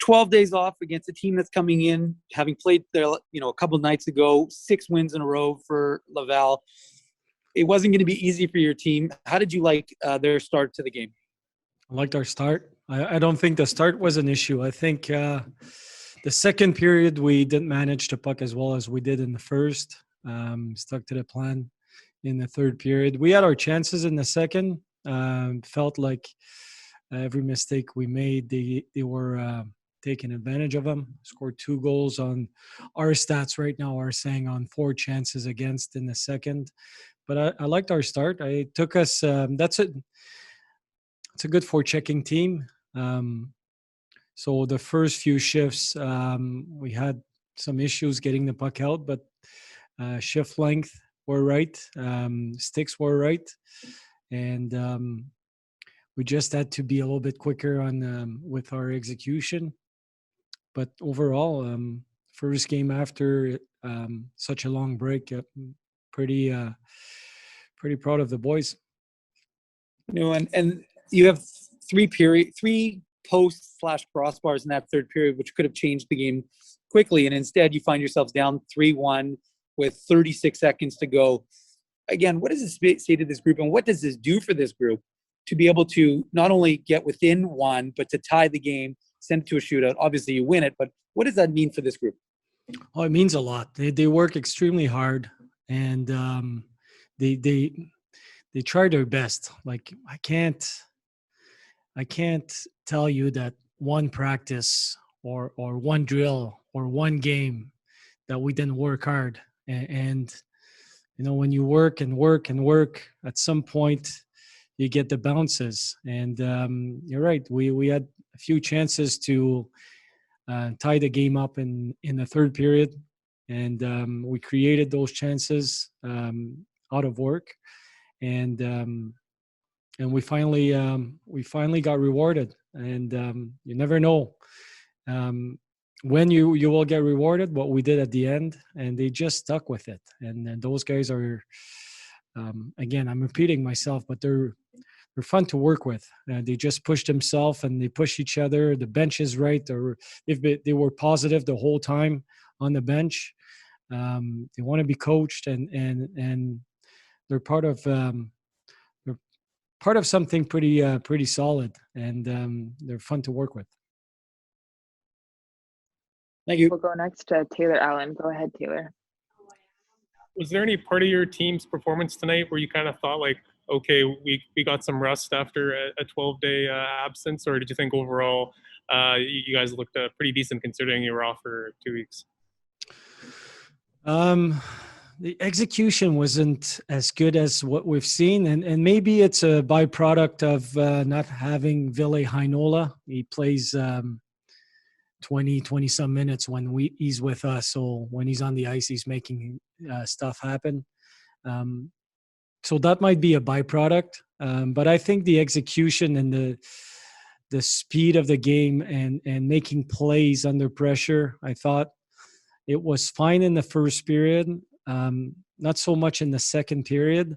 12 days off against a team that's coming in, having played there, a couple of nights ago, 6 wins in a row for Laval. It wasn't going to be easy for your team. How did you like their start to the game? I liked our start. I don't think the start was an issue. I think the second period we didn't manage the puck as well as we did in the first. Stuck to the plan in the third period. We had our chances in the second. Felt like every mistake we made, they were taking advantage of them. Scored 2 goals on our stats right now are saying on 4 chances against in the second. But I liked our start. It took us. That's it. It's a good forechecking team. So the first few shifts, we had some issues getting the puck out, but shift length were right, sticks were right, and we just had to be a little bit quicker on with our execution. But overall, first game after such a long break, pretty proud of the boys. And you have 3 post/crossbars in that third period, which could have changed the game quickly, and instead you find yourselves down 3-1 with 36 seconds to go. Again, what does this say to this group, and what does this do for this group to be able to not only get within 1, but to tie the game, send it to a shootout? Obviously, you win it, but what does that mean for this group? Oh, it means a lot. They work extremely hard, and they try their best. Like I can't tell you that one practice or one drill or one game that we didn't work hard. And when you work and work and work, at some point you get the bounces. And you're right. We had a few chances to tie the game up in the third period, and we created those chances out of work, and we finally got rewarded. And you never know when you will get rewarded. What we did at the end, and they just stuck with it. And those guys are, again, I'm repeating myself, but they're fun to work with. They just push themselves and they push each other. The bench is right. They were positive the whole time on the bench. They want to be coached, and they're part of something pretty solid, and they're fun to work with. Thank you. We'll go next to Taylor Allen. Go ahead, Taylor. Was there any part of your team's performance tonight where you kind of thought like, okay, we got some rust after a 12-day absence, or did you think overall you guys looked pretty decent considering you were off for 2 weeks? The execution wasn't as good as what we've seen, and maybe it's a byproduct of not having Ville Heinola. He plays 20 some minutes when he's with us, so when he's on the ice, he's making stuff happen. So that might be a byproduct, but I think the execution and the speed of the game and making plays under pressure, I thought it was fine in the first period. Not so much in the second period.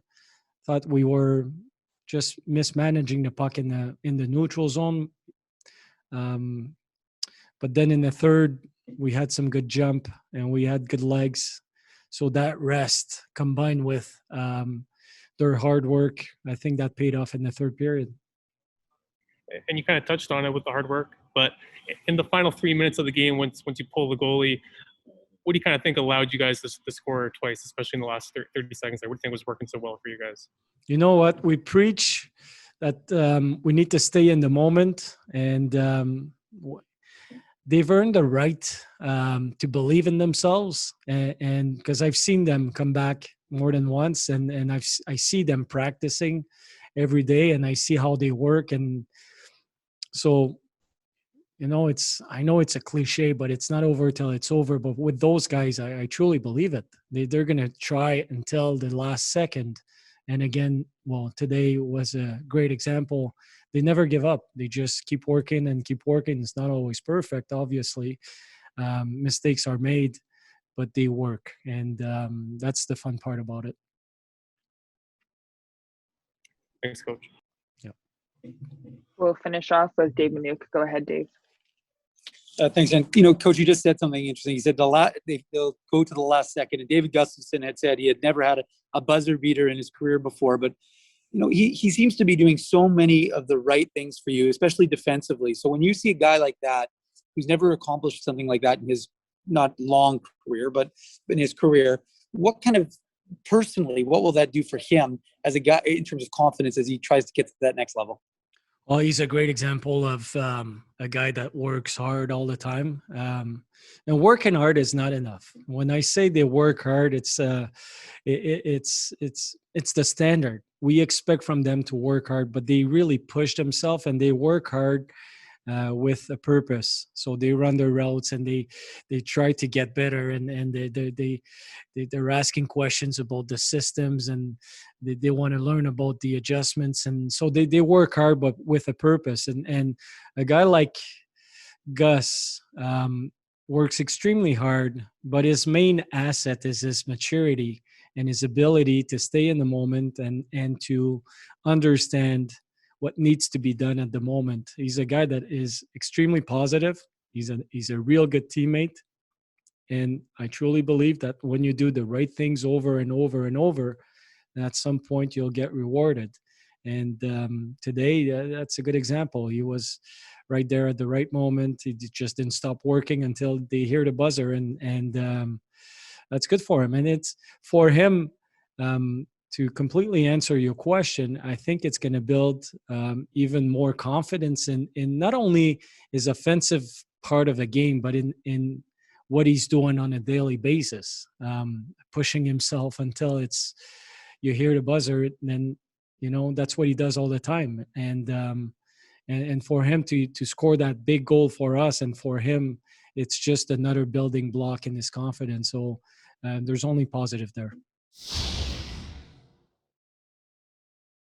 Thought we were just mismanaging the puck in the neutral zone. But then in the third, we had some good jump and we had good legs. So that rest combined with their hard work, I think that paid off in the third period. And you kind of touched on it with the hard work, but in the final 3 minutes of the game, once you pull the goalie, what do you kind of think allowed you guys to score twice, especially in the last 30 seconds? What do you think was working so well for you guys? You know what? We preach that we need to stay in the moment, and they've earned the right to believe in themselves. And because I've seen them come back more than once, and I see them practicing every day, and I see how they work. And so, I know it's a cliche, but it's not over till it's over. But with those guys, I truly believe it. They're going to try until the last second. And again, well, today was a great example. They never give up. They just keep working and keep working. It's not always perfect, obviously. Mistakes are made, but they work. And that's the fun part about it. Thanks, Coach. Yeah. We'll finish off with Dave Minuk. Go ahead, Dave. Thanks, and Coach, you just said something interesting. He said they'll go to the last second, and David Gustafson had said he had never had a buzzer beater in his career before, but he seems to be doing so many of the right things for you, especially defensively. So when you see a guy like that who's never accomplished something like that in his not long career, but in his career, what will that do for him as a guy in terms of confidence as he tries to get to that next level? Well, he's a great example of a guy that works hard all the time. And working hard is not enough. When I say they work hard, it's the standard. We expect from them to work hard, but they really push themselves and they work hard with a purpose. So they run their routes and they try to get better, and they're asking questions about the systems, and they want to learn about the adjustments, and so they work hard but with a purpose. And a guy like Gus works extremely hard, but his main asset is his maturity and his ability to stay in the moment and to understand what needs to be done at the moment. He's a guy that is extremely positive. He's a real good teammate. And I truly believe that when you do the right things over and over and over, at some point you'll get rewarded. And today, that's a good example. He was right there at the right moment. He just didn't stop working until they hear the buzzer, and that's good for him. And it's for him to completely answer your question. I think it's going to build even more confidence in not only his offensive part of the game, but in what he's doing on a daily basis, pushing himself until you hear the buzzer, and then that's what he does all the time. And for him to score that big goal for us, and for him, it's just another building block in his confidence. So there's only positive there.